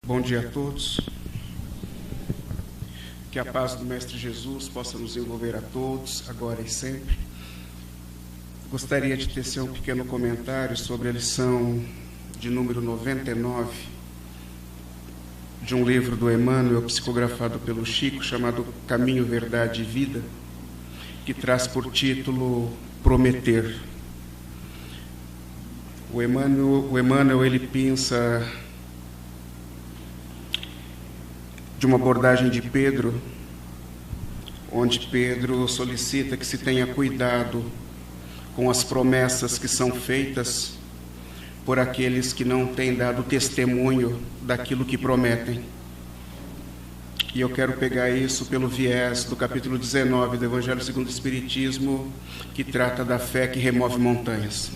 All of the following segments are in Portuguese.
Bom dia a todos. Que a paz do Mestre Jesus possa nos envolver a todos, agora e sempre. Gostaria de tecer um pequeno comentário sobre a lição de número 99 de um livro do Emmanuel, psicografado pelo Chico, chamado Caminho, Verdade e Vida, que traz por título Prometer. O Emmanuel ele pensa de uma abordagem de Pedro, onde Pedro solicita que se tenha cuidado com as promessas que são feitas por aqueles que não têm dado testemunho daquilo que prometem. E eu quero pegar isso pelo viés do capítulo 19 do Evangelho segundo o Espiritismo, que trata da fé que remove montanhas.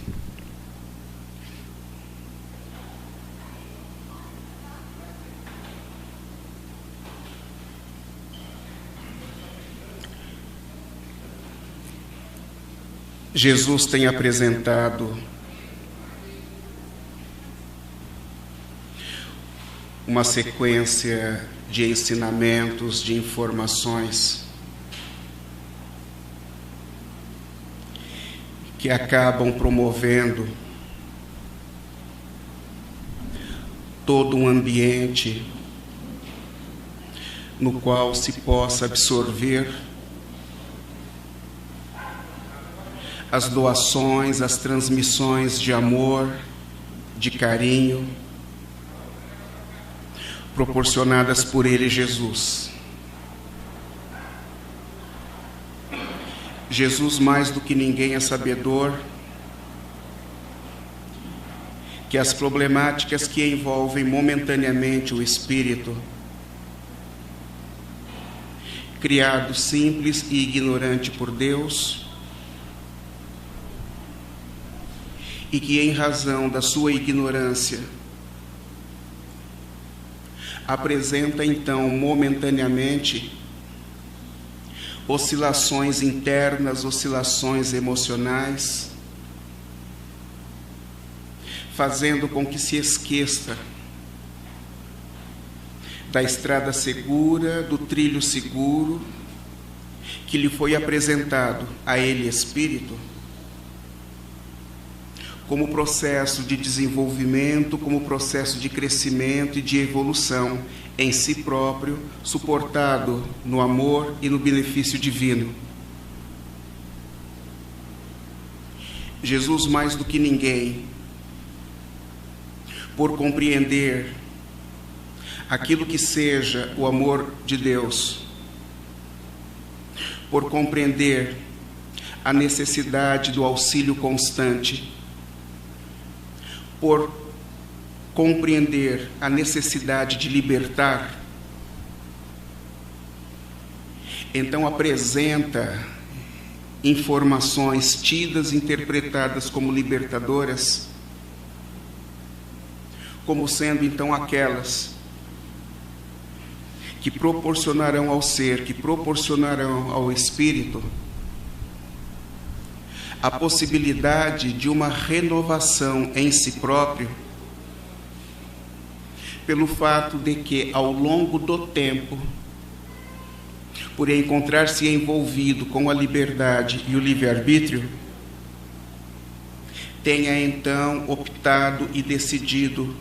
Jesus tem apresentado uma sequência de ensinamentos, de informações que acabam promovendo todo um ambiente no qual se possa absorver as doações, as transmissões de amor, de carinho, proporcionadas por Ele, Jesus. Jesus, mais do que ninguém, é sabedor que as problemáticas que envolvem momentaneamente o espírito, criado simples e ignorante por Deus, e que, em razão da sua ignorância, apresenta então momentaneamente oscilações internas, oscilações emocionais, fazendo com que se esqueça da estrada segura, do trilho seguro que lhe foi apresentado a ele, espírito, como processo de desenvolvimento, como processo de crescimento e de evolução em si próprio, suportado no amor e no benefício divino. Jesus, mais do que ninguém, por compreender aquilo que seja o amor de Deus, por compreender a necessidade do auxílio constante, por compreender a necessidade de libertar, então apresenta informações tidas, interpretadas como libertadoras, como sendo então aquelas que proporcionarão ao ser, que proporcionarão ao espírito a possibilidade de uma renovação em si próprio, pelo fato de que, ao longo do tempo, por encontrar-se envolvido com a liberdade e o livre-arbítrio, tenha então optado e decidido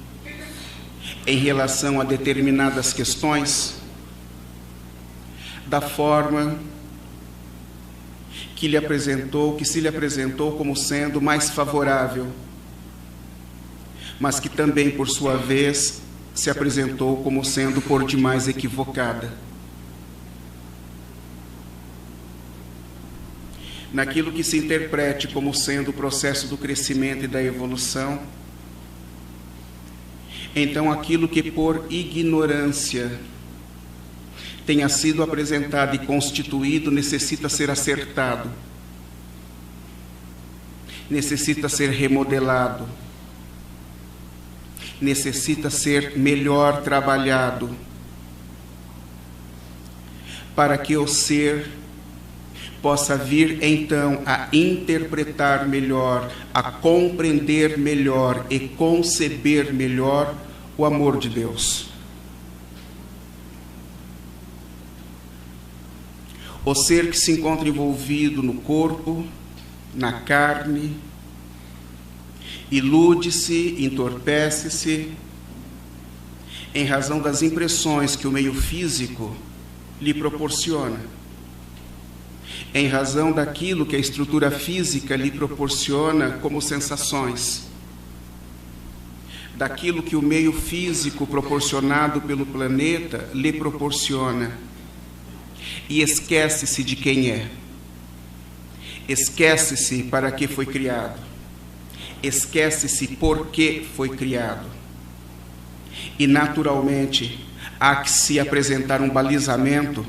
em relação a determinadas questões da forma que se lhe apresentou como sendo mais favorável, mas que também, por sua vez, se apresentou como sendo por demais equivocada. Naquilo que se interprete como sendo o processo do crescimento e da evolução, então aquilo que por ignorância tenha sido apresentado e constituído necessita ser acertado, necessita ser remodelado, necessita ser melhor trabalhado, para que o ser possa vir então a interpretar melhor, a compreender melhor e conceber melhor o amor de Deus. o ser que se encontra envolvido no corpo, na carne, ilude-se, entorpece-se, em razão das impressões que o meio físico lhe proporciona, em razão daquilo que a estrutura física lhe proporciona como sensações, daquilo que o meio físico proporcionado pelo planeta lhe proporciona, e esquece-se de quem é, esquece-se para que foi criado, esquece-se por que foi criado. E, naturalmente, há que se apresentar um balizamento,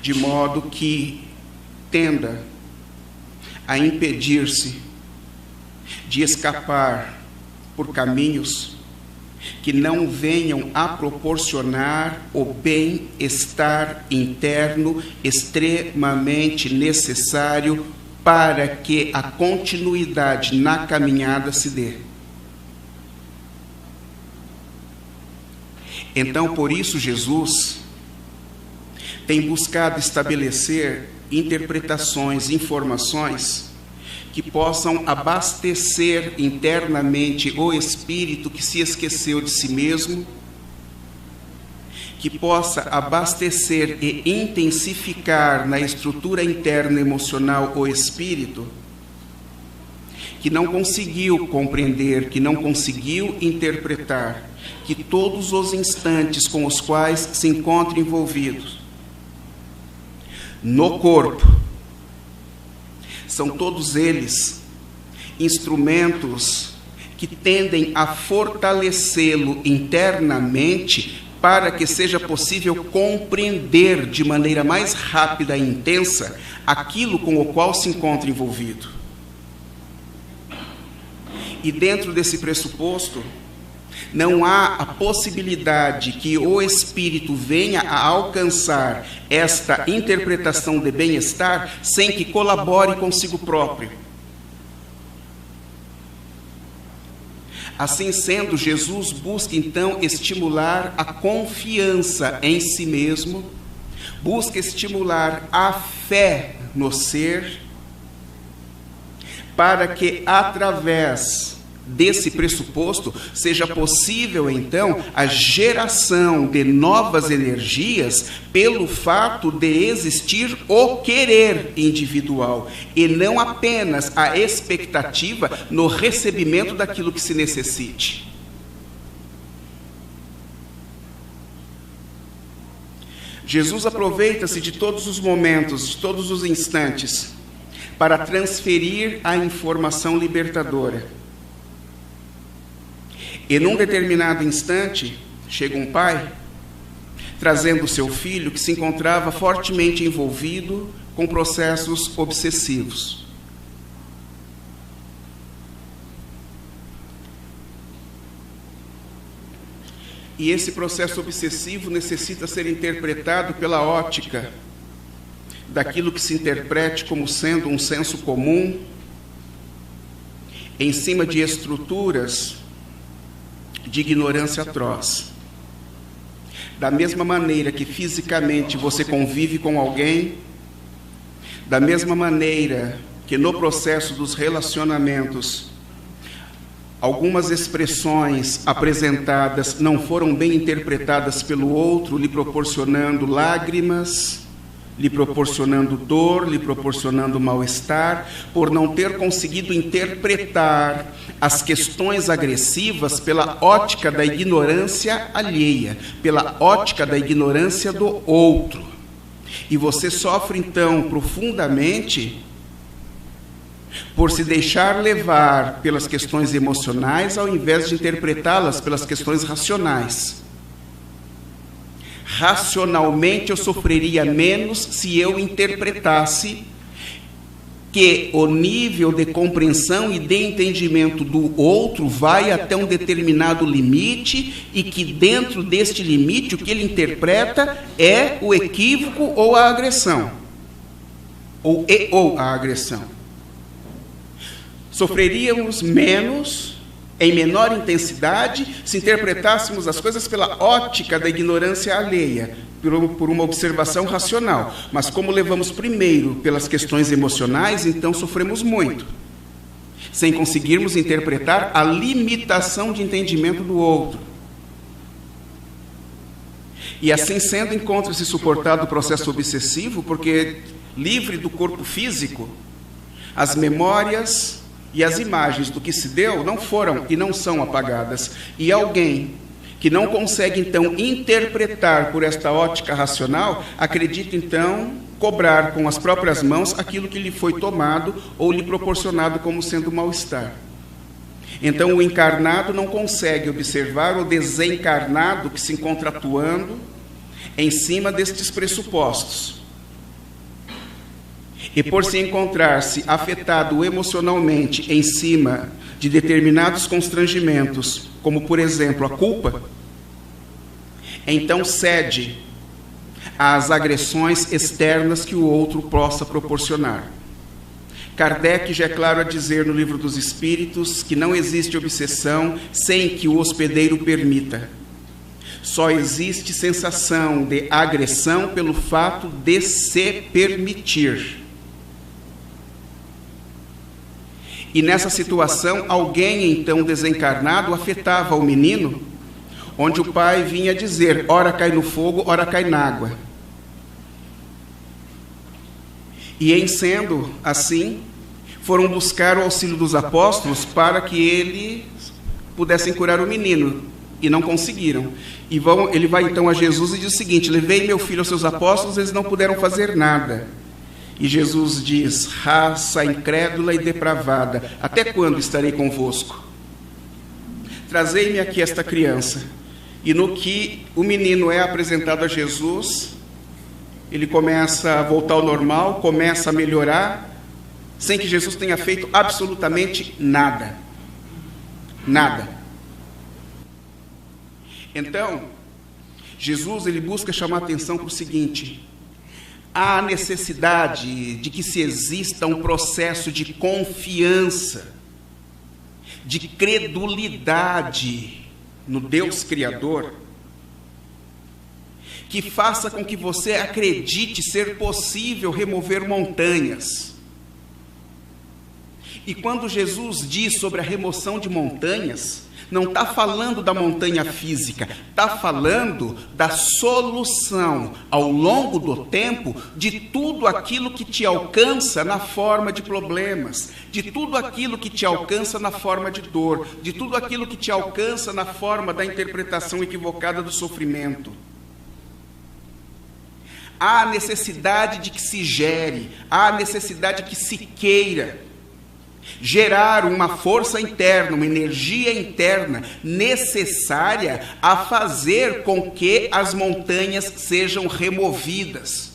de modo que tenda a impedir-se de escapar por caminhos que não venham a proporcionar o bem-estar interno extremamente necessário para que a continuidade na caminhada se dê. Então, por isso, Jesus tem buscado estabelecer interpretações, informações que possam abastecer internamente o espírito que se esqueceu de si mesmo, que possa abastecer e intensificar na estrutura interna emocional o espírito que não conseguiu compreender, que não conseguiu interpretar, que todos os instantes com os quais se encontra envolvidos no corpo, são todos eles instrumentos que tendem a fortalecê-lo internamente para que seja possível compreender de maneira mais rápida e intensa aquilo com o qual se encontra envolvido. E dentro desse pressuposto, não há a possibilidade que o espírito venha a alcançar esta interpretação de bem-estar sem que colabore consigo próprio. Assim sendo, Jesus busca então estimular a confiança em si mesmo, busca estimular a fé no ser, para que através desse pressuposto seja possível então a geração de novas energias pelo fato de existir o querer individual e não apenas a expectativa no recebimento daquilo que se necessite. Jesus aproveita-se de todos os momentos, de todos os instantes, para transferir a informação libertadora. E num determinado instante, chega um pai, trazendo seu filho que se encontrava fortemente envolvido com processos obsessivos. E esse processo obsessivo necessita ser interpretado pela ótica daquilo que se interprete como sendo um senso comum, em cima de estruturas de ignorância atroz. Da mesma maneira que fisicamente você convive com alguém, da mesma maneira que no processo dos relacionamentos algumas expressões apresentadas não foram bem interpretadas pelo outro, lhe proporcionando lágrimas, lhe proporcionando dor, lhe proporcionando mal-estar, por não ter conseguido interpretar as questões agressivas pela ótica da ignorância alheia, pela ótica da ignorância do outro. E você sofre, então, profundamente por se deixar levar pelas questões emocionais ao invés de interpretá-las pelas questões racionais. Racionalmente eu sofreria menos se eu interpretasse que o nível de compreensão e de entendimento do outro vai até um determinado limite e que dentro deste limite o que ele interpreta é o equívoco ou a agressão. Ou a agressão. Sofreríamos menos em menor intensidade se interpretássemos as coisas pela ótica da ignorância alheia, por uma observação racional. Mas como levamos primeiro pelas questões emocionais, então sofremos muito, sem conseguirmos interpretar a limitação de entendimento do outro. E assim sendo, encontra-se suportado o processo obsessivo, porque livre do corpo físico, as memórias e as imagens do que se deu não foram e não são apagadas. E alguém que não consegue, então, interpretar por esta ótica racional, acredita, então, cobrar com as próprias mãos aquilo que lhe foi tomado ou lhe proporcionado como sendo mal-estar. Então, o encarnado não consegue observar o desencarnado que se encontra atuando em cima destes pressupostos. E por se encontrar-se afetado emocionalmente em cima de determinados constrangimentos, como, por exemplo, a culpa, então cede às agressões externas que o outro possa proporcionar. Kardec já é claro a dizer no Livro dos Espíritos que não existe obsessão sem que o hospedeiro permita. Só existe sensação de agressão pelo fato de se permitir. E nessa situação, alguém então desencarnado afetava o menino, onde o pai vinha dizer, ora cai no fogo, ora cai na água. E em sendo assim, foram buscar o auxílio dos apóstolos para que eles pudessem curar o menino, e não conseguiram. Ele vai então a Jesus e diz o seguinte, levei meu filho aos seus apóstolos, eles não puderam fazer nada. E Jesus diz, raça incrédula e depravada, até quando estarei convosco? Trazei-me aqui esta criança. E no que o menino é apresentado a Jesus, ele começa a voltar ao normal, começa a melhorar, sem que Jesus tenha feito absolutamente nada. Nada. Então, Jesus ele busca chamar a atenção para o seguinte, há necessidade de que se exista um processo de confiança, de credulidade no Deus Criador, que faça com que você acredite ser possível remover montanhas. E quando Jesus diz sobre a remoção de montanhas, não está falando da montanha física, está falando da solução ao longo do tempo de tudo aquilo que te alcança na forma de problemas, de tudo aquilo que te alcança na forma de dor, de tudo aquilo que te alcança na forma da interpretação equivocada do sofrimento. Há necessidade de que se gere, há necessidade que se queira gerar uma força interna, uma energia interna necessária a fazer com que as montanhas sejam removidas.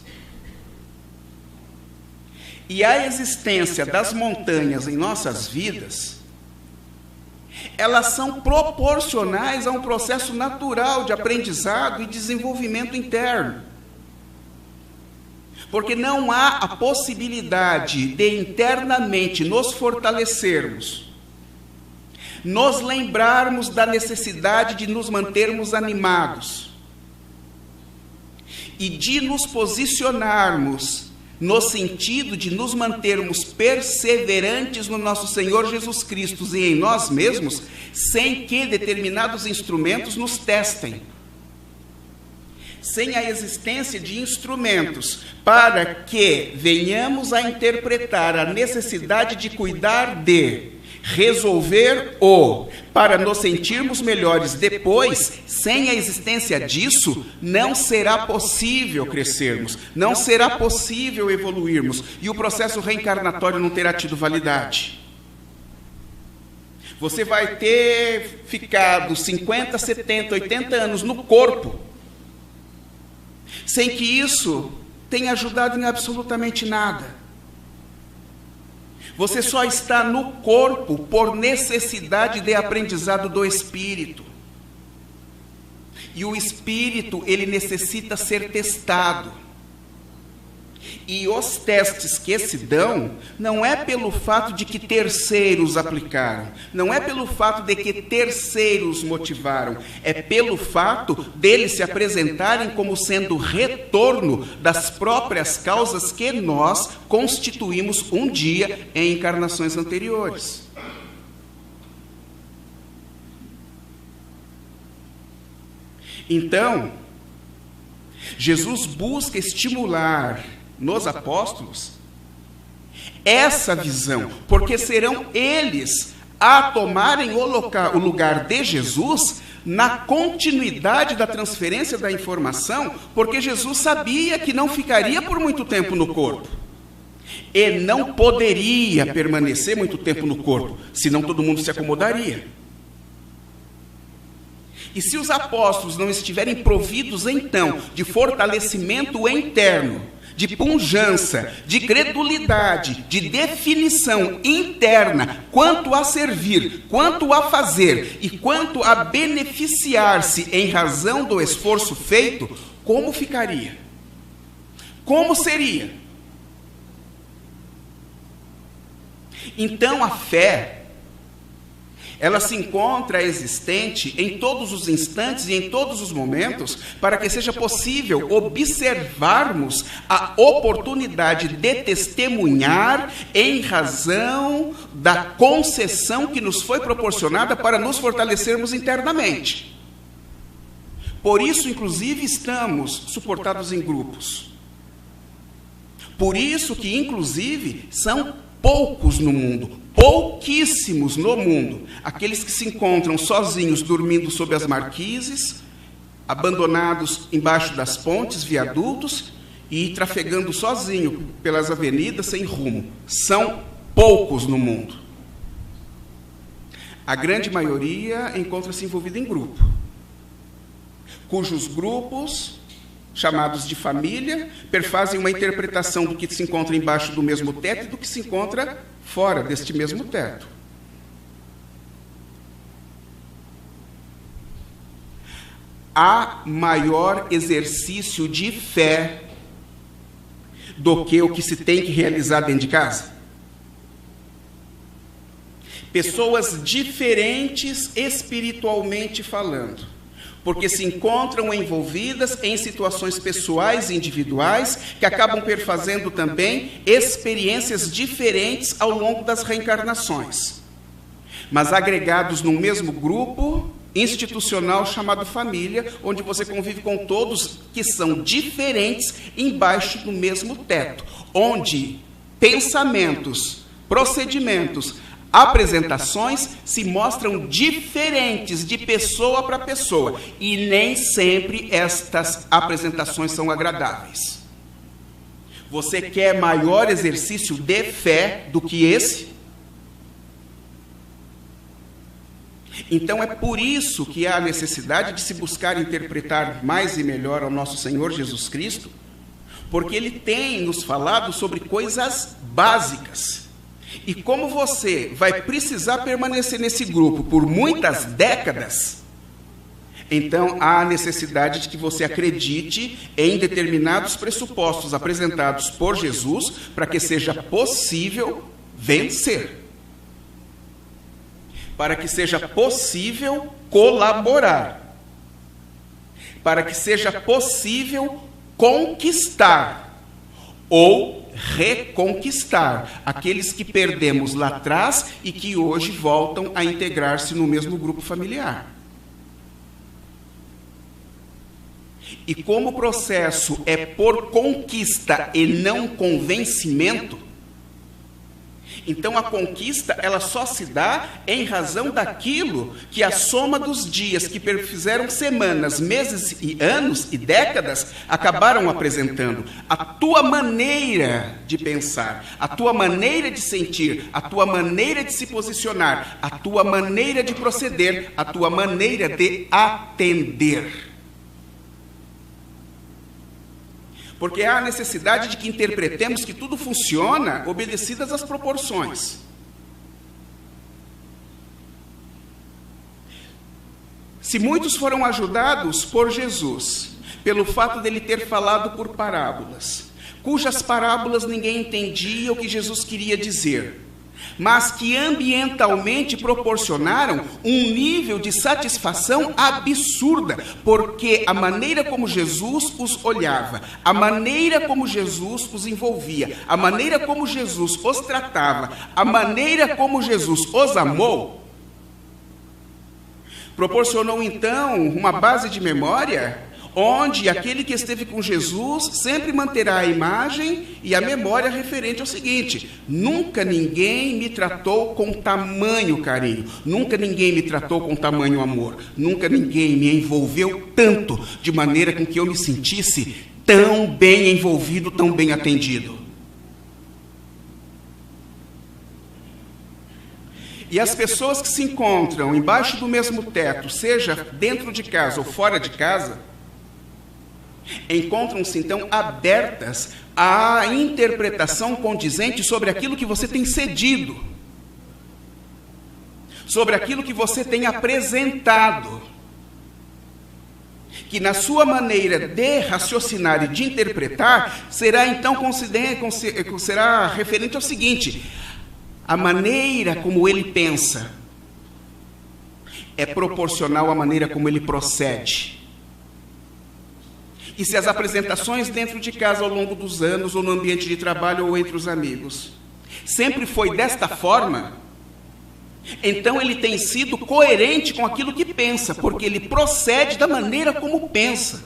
E a existência das montanhas em nossas vidas, elas são proporcionais a um processo natural de aprendizado e desenvolvimento interno. Porque não há a possibilidade de internamente nos fortalecermos, nos lembrarmos da necessidade de nos mantermos animados e de nos posicionarmos no sentido de nos mantermos perseverantes no nosso Senhor Jesus Cristo e em nós mesmos, sem que determinados instrumentos nos testem. Sem a existência de instrumentos para que venhamos a interpretar a necessidade de cuidar de, resolver o, para nos sentirmos melhores depois, sem a existência disso, não será possível crescermos, não será possível evoluirmos, e o processo reencarnatório não terá tido validade. Você vai ter ficado 50, 70, 80 anos no corpo, sem que isso tenha ajudado em absolutamente nada. Você só está no corpo por necessidade de aprendizado do espírito. E o espírito, ele necessita ser testado. E os testes que se dão não é pelo fato de que terceiros aplicaram, não é pelo fato de que terceiros motivaram, é pelo fato deles se apresentarem como sendo retorno das próprias causas que nós constituímos um dia em encarnações anteriores. Então, Jesus busca estimular nos apóstolos essa visão, porque serão eles a tomarem o lugar de Jesus na continuidade da transferência da informação, porque Jesus sabia que não ficaria por muito tempo no corpo. E não poderia permanecer muito tempo no corpo, senão todo mundo se acomodaria. E se os apóstolos não estiverem providos, então, de fortalecimento interno, de pujança, de credulidade, de definição interna, quanto a servir, quanto a fazer e quanto a beneficiar-se em razão do esforço feito, como ficaria? Como seria? Então a fé, ela se encontra existente em todos os instantes e em todos os momentos, para que seja possível observarmos a oportunidade de testemunhar em razão da concessão que nos foi proporcionada para nos fortalecermos internamente. Por isso, inclusive, estamos suportados em grupos. Por isso que, inclusive, são poucos no mundo, pouquíssimos no mundo, aqueles que se encontram sozinhos dormindo sob as marquises, abandonados embaixo das pontes, viadutos e trafegando sozinho pelas avenidas sem rumo. São poucos no mundo. A grande maioria encontra-se envolvida em grupo, cujos grupos, chamados de família, perfazem uma interpretação do que se encontra embaixo do mesmo teto e do que se encontra fora deste mesmo teto. Há maior exercício de fé do que o que se tem que realizar dentro de casa? Pessoas diferentes espiritualmente falando, porque se encontram envolvidas em situações pessoais e individuais que acabam perfazendo também experiências diferentes ao longo das reencarnações, mas agregados num mesmo grupo institucional chamado família, onde você convive com todos que são diferentes embaixo do mesmo teto, onde pensamentos, procedimentos, apresentações se mostram diferentes de pessoa para pessoa, e nem sempre estas apresentações são agradáveis. Você quer maior exercício de fé do que esse? Então é por isso que há a necessidade de se buscar interpretar mais e melhor ao nosso Senhor Jesus Cristo, porque Ele tem nos falado sobre coisas básicas. E como você vai precisar permanecer nesse grupo por muitas décadas, então há a necessidade de que você acredite em determinados pressupostos apresentados por Jesus para que seja possível vencer, para que seja possível colaborar, para que seja possível conquistar ou reconquistar aqueles que perdemos lá atrás e que hoje voltam a integrar-se no mesmo grupo familiar. E como o processo é por conquista e não convencimento, então a conquista ela só se dá em razão daquilo que a soma dos dias que fizeram semanas, meses e anos e décadas acabaram apresentando. A tua maneira de pensar, a tua maneira de sentir, a tua maneira de se posicionar, a tua maneira de proceder, a tua maneira de atender. Porque há a necessidade de que interpretemos que tudo funciona obedecidas às proporções. Se muitos foram ajudados por Jesus, pelo fato dele ter falado por parábolas, cujas parábolas ninguém entendia o que Jesus queria dizer, mas que ambientalmente proporcionaram um nível de satisfação absurda, porque a maneira como Jesus os olhava, a maneira como Jesus os envolvia, a maneira como Jesus os tratava, a maneira como Jesus os amou, proporcionou então uma base de memória onde aquele que esteve com Jesus sempre manterá a imagem e a memória referente ao seguinte: nunca ninguém me tratou com tamanho carinho, nunca ninguém me tratou com tamanho amor, nunca ninguém me envolveu tanto, de maneira com que eu me sentisse tão bem envolvido, tão bem atendido. E as pessoas que se encontram embaixo do mesmo teto, seja dentro de casa ou fora de casa, encontram-se então abertas à interpretação condizente sobre aquilo que você tem cedido, sobre aquilo que você tem apresentado, que na sua maneira de raciocinar e de interpretar será então será referente ao seguinte: a maneira como ele pensa é proporcional à maneira como ele procede. E se as apresentações dentro de casa ao longo dos anos, ou no ambiente de trabalho, ou entre os amigos, sempre foi desta forma, então ele tem sido coerente com aquilo que pensa, porque ele procede da maneira como pensa.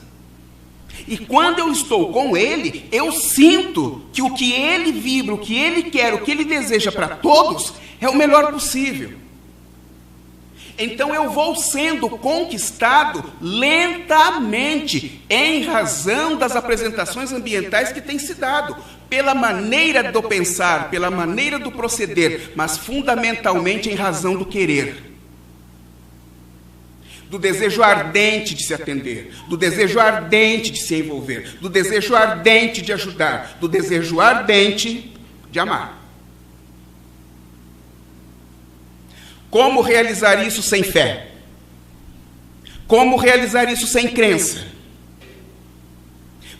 E quando eu estou com ele, eu sinto que o que ele vibra, o que ele quer, o que ele deseja para todos, é o melhor possível. Então eu vou sendo conquistado lentamente, em razão das apresentações ambientais que têm se dado, pela maneira do pensar, pela maneira do proceder, mas fundamentalmente em razão do querer. Do desejo ardente de se atender, do desejo ardente de se envolver, do desejo ardente de ajudar, do desejo ardente de amar. Como realizar isso sem fé? Como realizar isso sem crença?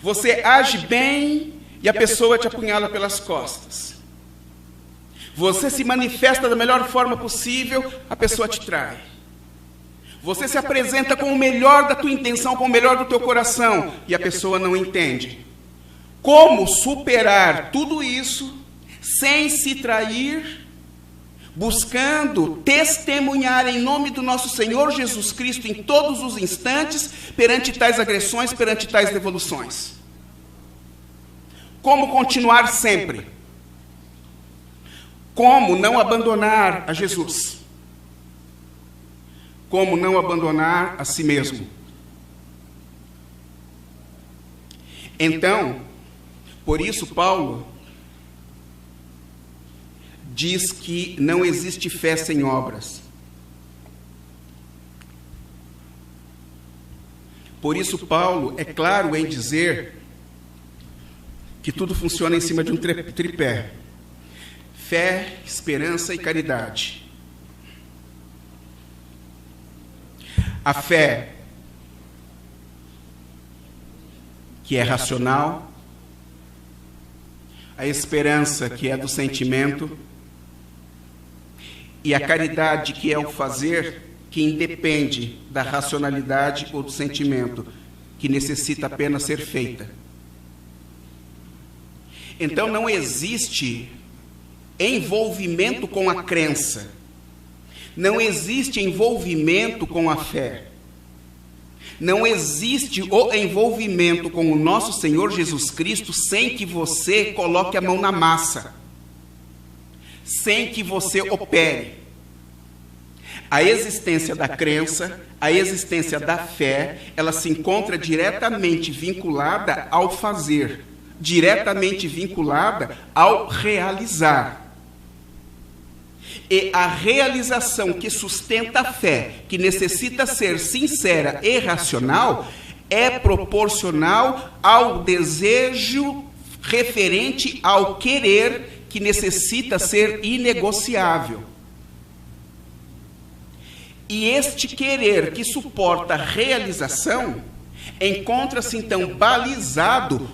Você age bem e a pessoa te apunhala pelas costas. Você se manifesta da melhor forma possível, a pessoa te trai. Você se apresenta com o melhor da tua intenção, com o melhor do teu coração, e a pessoa não entende. Como superar tudo isso sem se trair, buscando testemunhar em nome do nosso Senhor Jesus Cristo em todos os instantes, perante tais agressões, perante tais devoluções? Como continuar sempre? Como não abandonar a Jesus? Como não abandonar a si mesmo? Então, por isso Paulo diz que não existe fé sem obras. Por isso Paulo é claro em dizer que tudo funciona em cima de um tripé: fé, esperança e caridade. A fé, que é racional, a esperança, que é do sentimento, e a caridade, que é o fazer, que independe da racionalidade ou do sentimento, que necessita apenas ser feita. Então não existe envolvimento com a crença, não existe envolvimento com a fé, não existe o envolvimento com o nosso Senhor Jesus Cristo sem que você coloque a mão na massa, sem que você opere. A existência da crença, a existência da fé, ela se encontra diretamente vinculada ao fazer, diretamente vinculada ao realizar. E a realização que sustenta a fé, que necessita ser sincera e racional, é proporcional ao desejo referente ao querer, que necessita ser inegociável. E este querer que suporta a realização encontra-se então balizado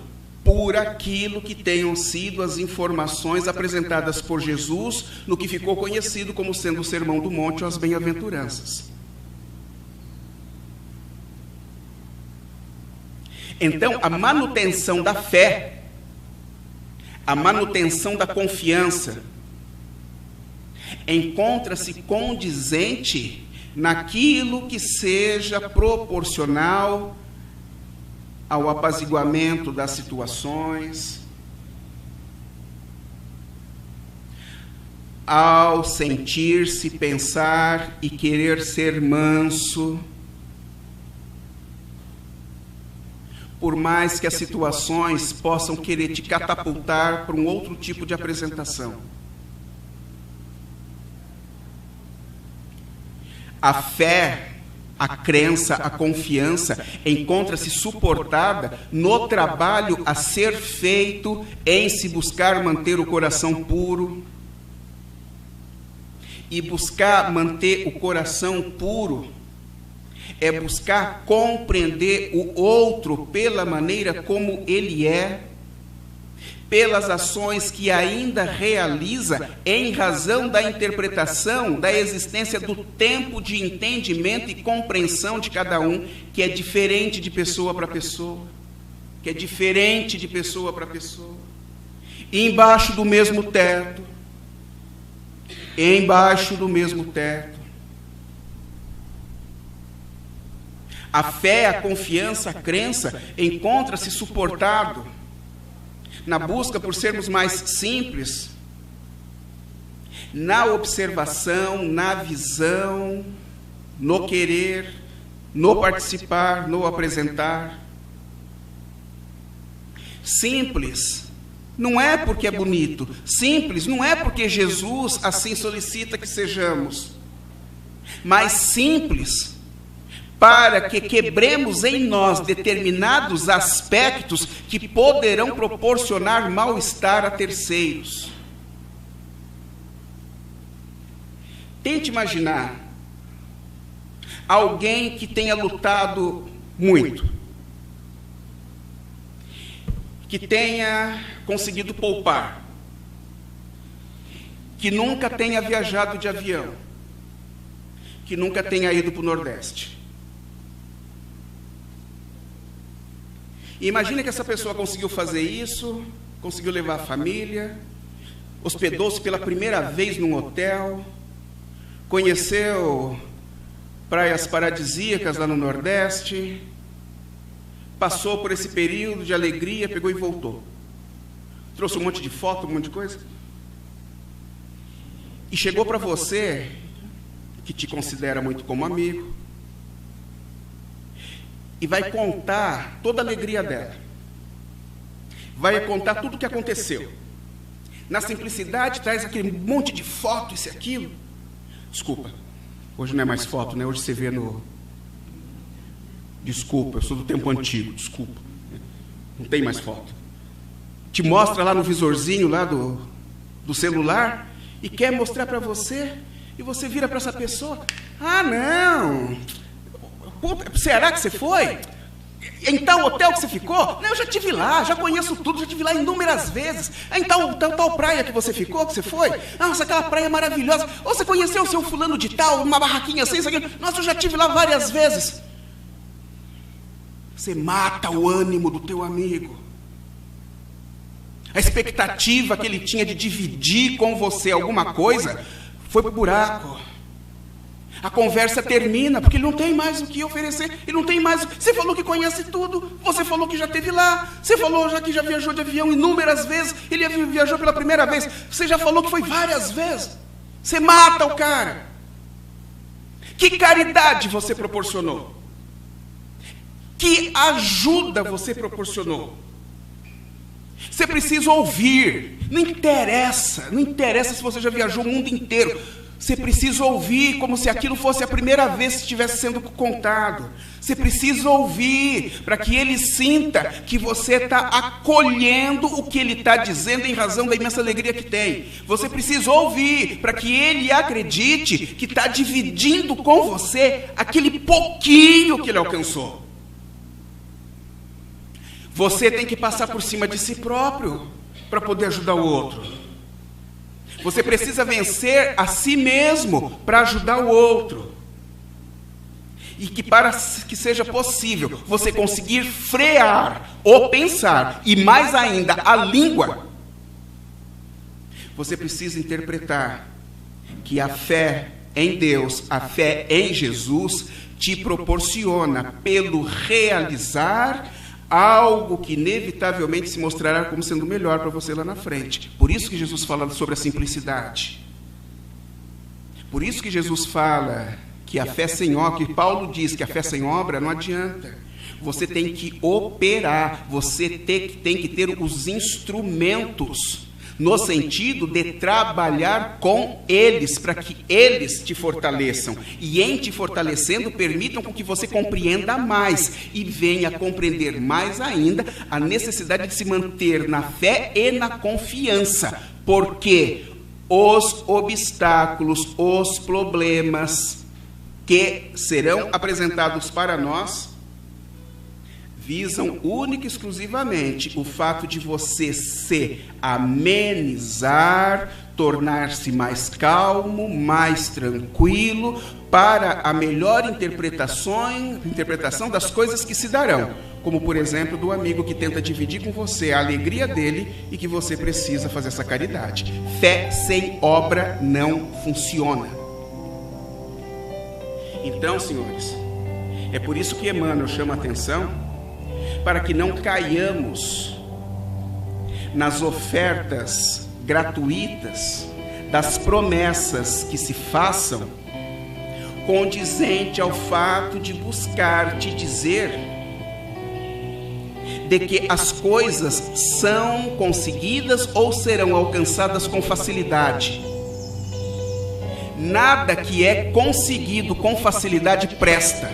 por aquilo que tenham sido as informações apresentadas por Jesus no que ficou conhecido como sendo o Sermão do Monte ou as Bem-aventuranças. Então, a manutenção da fé, a manutenção da confiança, encontra-se condizente naquilo que seja proporcional ao apaziguamento das situações, ao sentir-se, pensar e querer ser manso, por mais que as situações possam querer te catapultar para um outro tipo de apresentação. A fé, a crença, a confiança encontra-se suportada no trabalho a ser feito em se buscar manter o coração puro. E buscar manter o coração puro é buscar compreender o outro pela maneira como ele é, pelas ações que ainda realiza em razão da interpretação da existência do tempo de entendimento e compreensão de cada um, que é diferente de pessoa para pessoa, que é diferente de pessoa para pessoa. E embaixo do mesmo teto, a fé, a confiança, a crença encontra-se suportado na busca por sermos mais simples, na observação, na visão, no querer, no participar, no apresentar. Simples não é porque é bonito, simples não é porque Jesus assim solicita que sejamos, mas simples para que quebremos em nós determinados aspectos que poderão proporcionar mal-estar a terceiros. Tente imaginar alguém que tenha lutado muito, que tenha conseguido poupar, que nunca tenha viajado de avião, que nunca tenha ido para o Nordeste. E imagina que essa pessoa conseguiu fazer isso, conseguiu levar a família, hospedou-se pela primeira vez num hotel, conheceu praias paradisíacas lá no Nordeste, passou por esse período de alegria, pegou e voltou. Trouxe um monte de foto, um monte de coisa. E chegou para você, que te considera muito como amigo, e vai contar toda a alegria dela. Vai contar tudo o que aconteceu. Na simplicidade, traz aquele monte de foto, isso e aquilo. Desculpa, hoje não é mais foto, né? Hoje você vê no... Desculpa, eu sou do tempo antigo, desculpa. Não tem mais foto. Te mostra lá no visorzinho lá do celular e quer mostrar para você, e você vira para essa pessoa: ah, não... Será que você foi? Em tal hotel que você ficou? Não, eu já estive lá, já conheço tudo, já estive lá inúmeras vezes. Em tal praia que você ficou, que você foi? Nossa, aquela praia maravilhosa. Ou você conheceu o seu fulano de tal, uma barraquinha assim, isso aqui? Nossa, eu já estive lá várias vezes. Você mata o ânimo do teu amigo. A expectativa que ele tinha de dividir com você alguma coisa foi pro buraco. A conversa termina, porque ele não tem mais o que oferecer, ele não tem mais... Você falou que conhece tudo, você falou que já esteve lá, você falou já que já viajou de avião inúmeras vezes, ele viajou pela primeira vez, você já falou que foi várias vezes. Você mata o cara. Que caridade você proporcionou? Que ajuda você proporcionou? Você precisa ouvir. Não interessa se você já viajou o mundo inteiro. Você precisa ouvir como se aquilo fosse a primeira vez que estivesse sendo contado. Você precisa ouvir para que ele sinta que você está acolhendo o que ele está dizendo em razão da imensa alegria que tem. Você precisa ouvir para que ele acredite que está dividindo com você aquele pouquinho que ele alcançou. Você tem que passar por cima de si próprio para poder ajudar o outro. Você precisa vencer a si mesmo para ajudar o outro. E que para que seja possível você conseguir frear o pensar e mais ainda a língua, você precisa interpretar que a fé em Deus, a fé em Jesus, te proporciona pelo realizar algo que inevitavelmente se mostrará como sendo melhor para você lá na frente. Por isso que Jesus fala sobre a simplicidade. Por isso que Jesus fala que a fé sem obra, que Paulo diz que a fé sem obra não adianta. Você tem que operar, você tem que ter os instrumentos, no sentido de trabalhar com eles, para que eles te fortaleçam. E em te fortalecendo, permitam com que você compreenda mais e venha compreender mais ainda a necessidade de se manter na fé e na confiança. Porque os obstáculos, os problemas que serão apresentados para nós visam única e exclusivamente o fato de você se amenizar, tornar-se mais calmo, mais tranquilo, para a melhor interpretação das coisas que se darão. Como, por exemplo, do amigo que tenta dividir com você a alegria dele e que você precisa fazer essa caridade. Fé sem obra não funciona. Então, senhores, é por isso que Emmanuel chama a atenção para que não caiamos nas ofertas gratuitas das promessas que se façam, condizente ao fato de buscar te dizer de que as coisas são conseguidas ou serão alcançadas com facilidade. Nada que é conseguido com facilidade presta,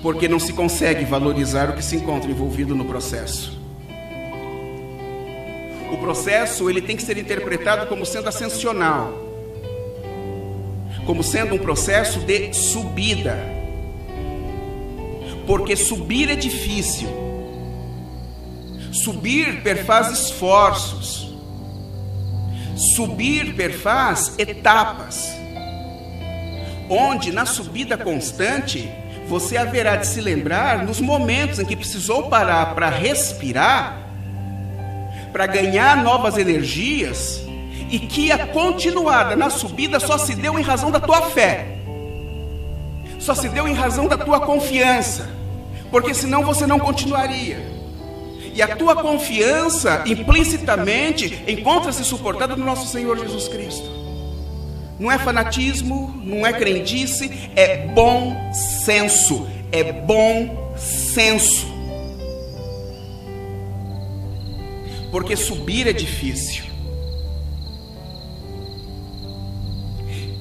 porque não se consegue valorizar o que se encontra envolvido no processo. O processo, ele tem que ser interpretado como sendo ascensional, como sendo um processo de subida, porque subir é difícil. Subir perfaz esforços, subir perfaz etapas, onde na subida constante você haverá de se lembrar nos momentos em que precisou parar para respirar, para ganhar novas energias, e que a continuada na subida só se deu em razão da tua fé, só se deu em razão da tua confiança, porque senão você não continuaria. E a tua confiança, implicitamente, encontra-se suportada no nosso Senhor Jesus Cristo. Não é fanatismo, não é crendice, é bom senso, é bom senso. Porque subir é difícil.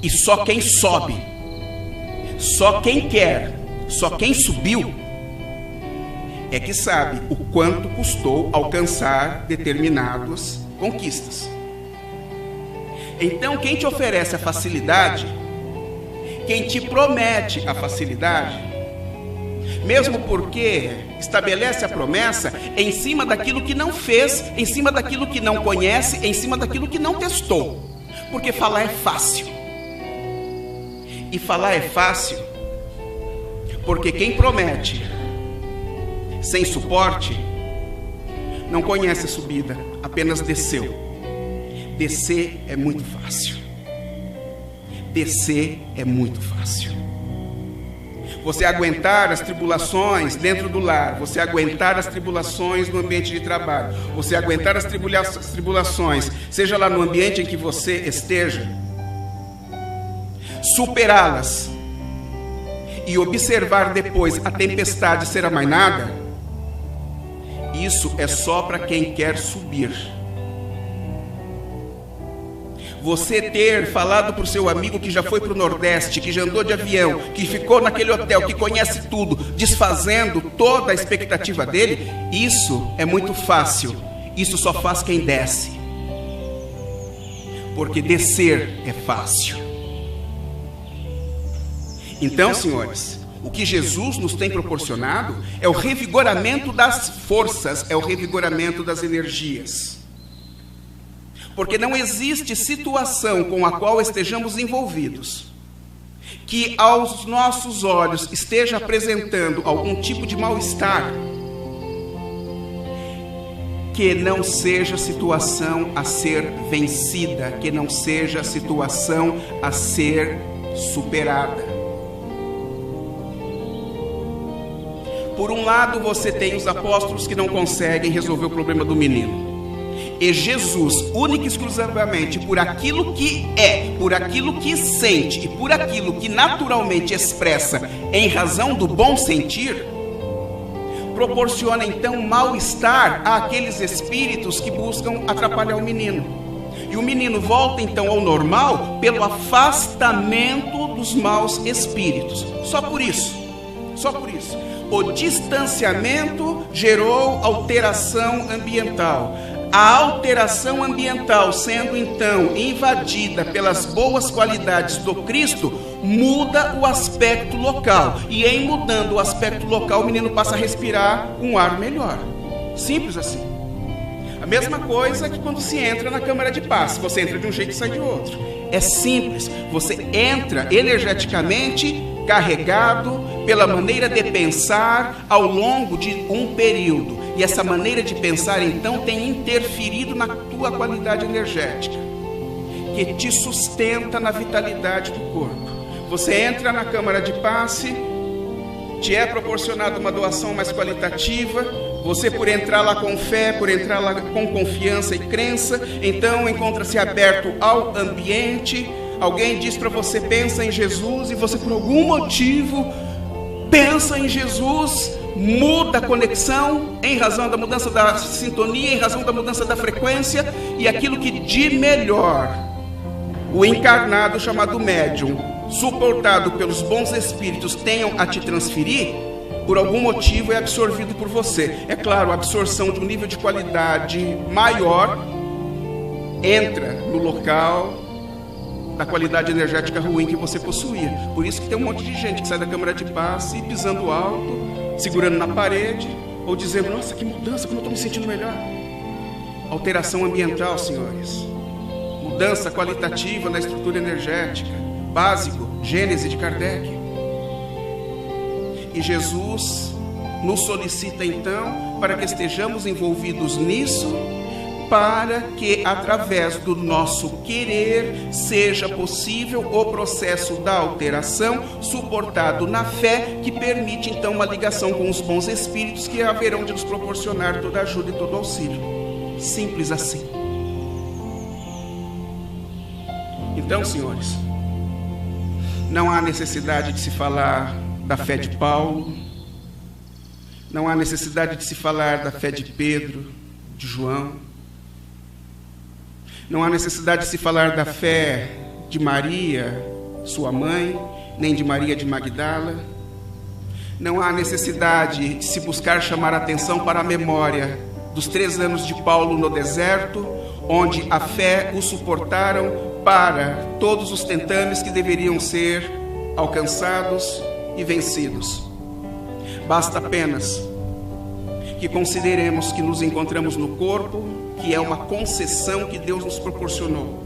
E só quem sobe, só quem quer, só quem subiu, é que sabe o quanto custou alcançar determinadas conquistas. Então, quem te oferece a facilidade, quem te promete a facilidade, mesmo porque estabelece a promessa em cima daquilo que não fez, em cima daquilo que não conhece, em cima daquilo que não testou, porque falar é fácil. E falar é fácil porque quem promete sem suporte não conhece a subida, apenas desceu. Descer é muito fácil. Descer é muito fácil. Você aguentar as tribulações dentro do lar, você aguentar as tribulações no ambiente de trabalho, você aguentar as tribulações, seja lá no ambiente em que você esteja, superá-las e observar depois a tempestade ser amainada, isso é só para quem quer subir. Você ter falado para o seu amigo que já foi para o Nordeste, que já andou de avião, que ficou naquele hotel, que conhece tudo, desfazendo toda a expectativa dele, isso é muito fácil. Isso só faz quem desce. Porque descer é fácil. Então, senhores, O que Jesus nos tem proporcionado é o revigoramento das forças, é o revigoramento das energias. Porque não existe situação com a qual estejamos envolvidos que aos nossos olhos esteja apresentando algum tipo de mal-estar que não seja situação a ser vencida, que não seja situação a ser superada. Por um lado, você tem os apóstolos que não conseguem resolver o problema do menino. E Jesus, única e exclusivamente por aquilo que é, por aquilo que sente e por aquilo que naturalmente expressa em razão do bom sentir, proporciona então mal-estar àqueles espíritos que buscam atrapalhar o menino. E o menino volta então ao normal pelo afastamento dos maus espíritos. Só por isso. Só por isso. O distanciamento gerou alteração ambiental. A alteração ambiental sendo então invadida pelas boas qualidades do Cristo, muda o aspecto local. E em mudando o aspecto local, o menino passa a respirar um ar melhor. Simples assim. A mesma coisa que quando se entra na câmara de paz. Você entra de um jeito e sai de outro. É simples. Você entra energeticamente carregado pela maneira de pensar ao longo de um período. E essa maneira de pensar, então, tem interferido na tua qualidade energética, que te sustenta na vitalidade do corpo. Você entra na câmara de passe, te é proporcionada uma doação mais qualitativa, você, por entrar lá com fé, por entrar lá com confiança e crença, então encontra-se aberto ao ambiente. Alguém diz para você, pensa em Jesus, e você, por algum motivo, pensa em Jesus, muda a conexão em razão da mudança da sintonia, em razão da mudança da frequência, e aquilo que de melhor o encarnado chamado médium, suportado pelos bons espíritos, tenham a te transferir, por algum motivo é absorvido por você. É claro, a absorção de um nível de qualidade maior entra no local da qualidade energética ruim que você possuía. Por isso que tem um monte de gente que sai da câmara de passe pisando alto, segurando na parede, ou dizendo, nossa, que mudança, como eu estou me sentindo melhor. Alteração ambiental, senhores. Mudança qualitativa na estrutura energética. Básico, Gênese de Kardec. E Jesus nos solicita então para que estejamos envolvidos nisso, para que através do nosso querer seja possível o processo da alteração, suportado na fé, que permite então uma ligação com os bons espíritos que haverão de nos proporcionar toda ajuda e todo auxílio. Simples assim. Então, senhores, não há necessidade de se falar da fé de Paulo, não há necessidade de se falar da fé de Pedro, de João, não há necessidade de se falar da fé de Maria, sua mãe, nem de Maria de Magdala. Não há necessidade de se buscar chamar a atenção para a memória dos 3 anos de Paulo no deserto, onde a fé o suportaram para todos os tentames que deveriam ser alcançados e vencidos. Basta apenas que consideremos que nos encontramos no corpo, que é uma concessão que Deus nos proporcionou,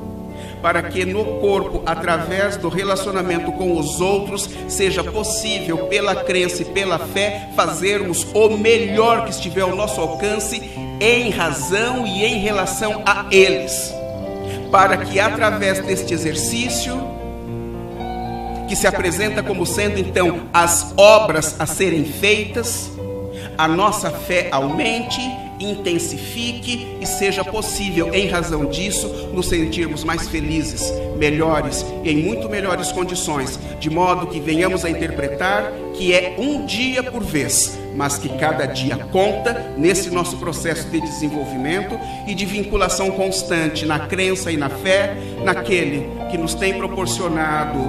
para que no corpo, através do relacionamento com os outros, seja possível, pela crença e pela fé, fazermos o melhor que estiver ao nosso alcance em razão e em relação a eles, para que através deste exercício, que se apresenta como sendo então as obras a serem feitas, a nossa fé aumente, intensifique e seja possível, em razão disso, nos sentirmos mais felizes, melhores e em muito melhores condições, de modo que venhamos a interpretar que é um dia por vez, mas que cada dia conta nesse nosso processo de desenvolvimento e de vinculação constante na crença e na fé, naquele que nos tem proporcionado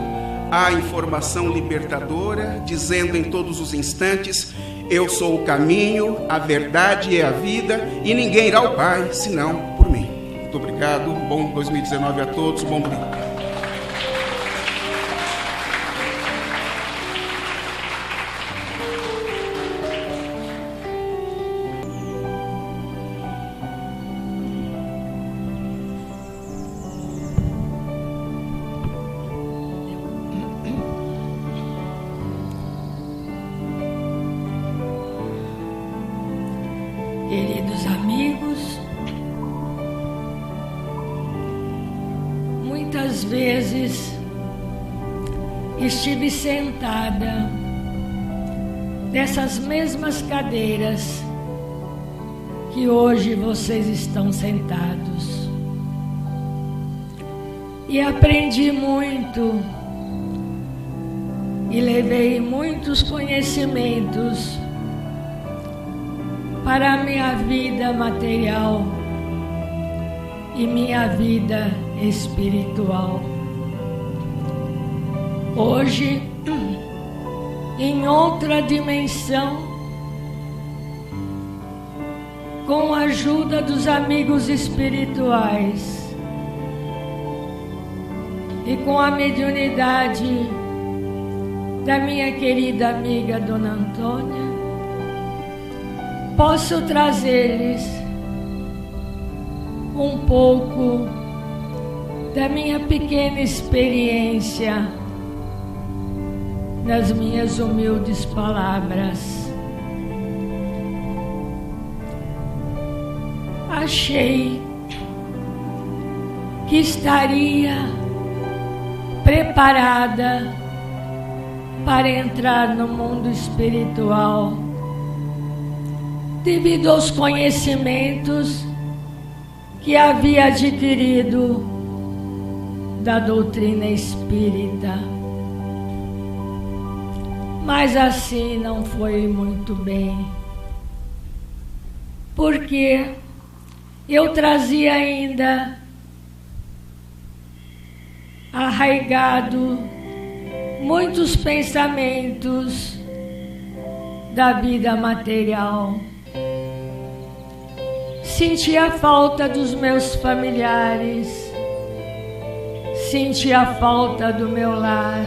a informação libertadora, dizendo em todos os instantes: eu sou o caminho, a verdade e a vida, e ninguém irá ao Pai, senão por mim. Muito obrigado, bom 2019 a todos, bom brinco. Queridos amigos, muitas vezes estive sentada nessas mesmas cadeiras que hoje vocês estão sentados. E aprendi muito e levei muitos conhecimentos para a minha vida material e minha vida espiritual. Hoje, em outra dimensão, com a ajuda dos amigos espirituais e com a mediunidade da minha querida amiga Dona Antônia, posso trazer-lhes um pouco da minha pequena experiência nas minhas humildes palavras. Achei que estaria preparada para entrar no mundo espiritual devido aos conhecimentos que havia adquirido da doutrina espírita. Mas assim não foi muito bem, porque eu trazia ainda arraigado muitos pensamentos da vida material. Sentia a falta dos meus familiares, sentia a falta do meu lar.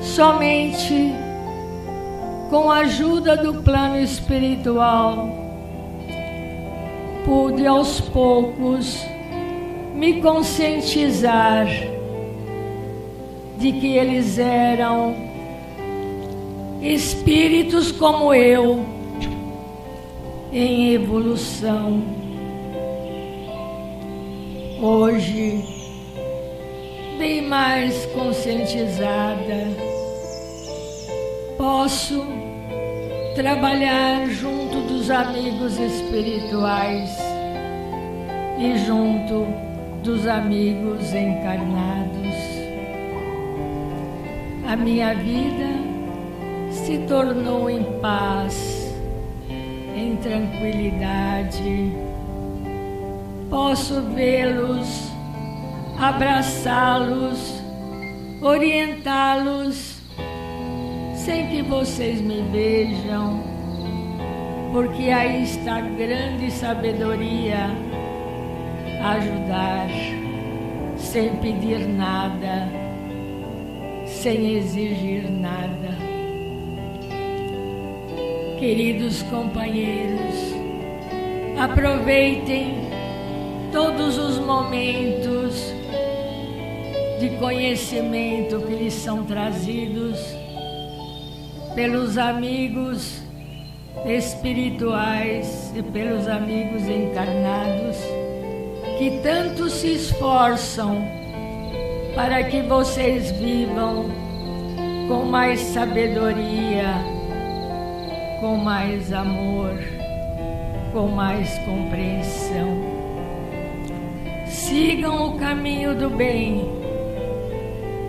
Somente com a ajuda do plano espiritual pude aos poucos me conscientizar de que eles eram espíritos como eu, em evolução. Hoje, bem mais conscientizada, posso trabalhar junto dos amigos espirituais e junto dos amigos encarnados. A minha vida se tornou em paz, em tranquilidade. Posso vê-los, abraçá-los, orientá-los, sem que vocês me vejam, porque aí está a grande sabedoria, ajudar, sem pedir nada, sem exigir nada. Queridos companheiros, aproveitem todos os momentos de conhecimento que lhes são trazidos pelos amigos espirituais e pelos amigos encarnados, que tanto se esforçam para que vocês vivam com mais sabedoria, com mais amor, com mais compreensão. Sigam o caminho do bem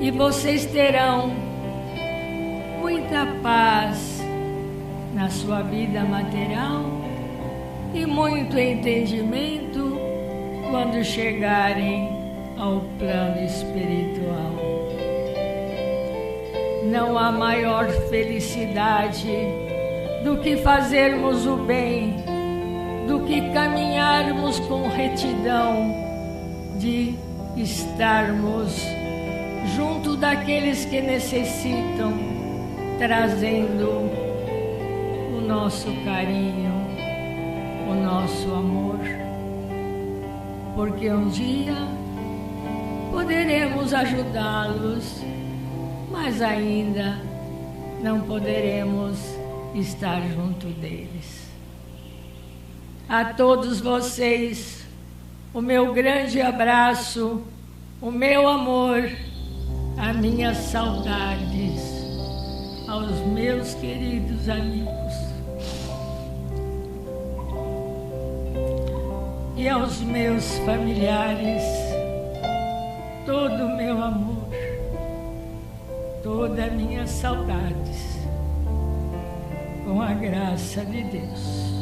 e vocês terão muita paz na sua vida material e muito entendimento quando chegarem ao plano espiritual. Não há maior felicidade do que fazermos o bem, do que caminharmos com retidão, de estarmos junto daqueles que necessitam, trazendo o nosso carinho, o nosso amor. Porque um dia poderemos ajudá-los, mas ainda não poderemos estar junto deles. A todos vocês, o meu grande abraço, o meu amor, as minhas saudades, aos meus queridos amigos e aos meus familiares, todo o meu amor, todas as minhas saudades, com a graça de Deus.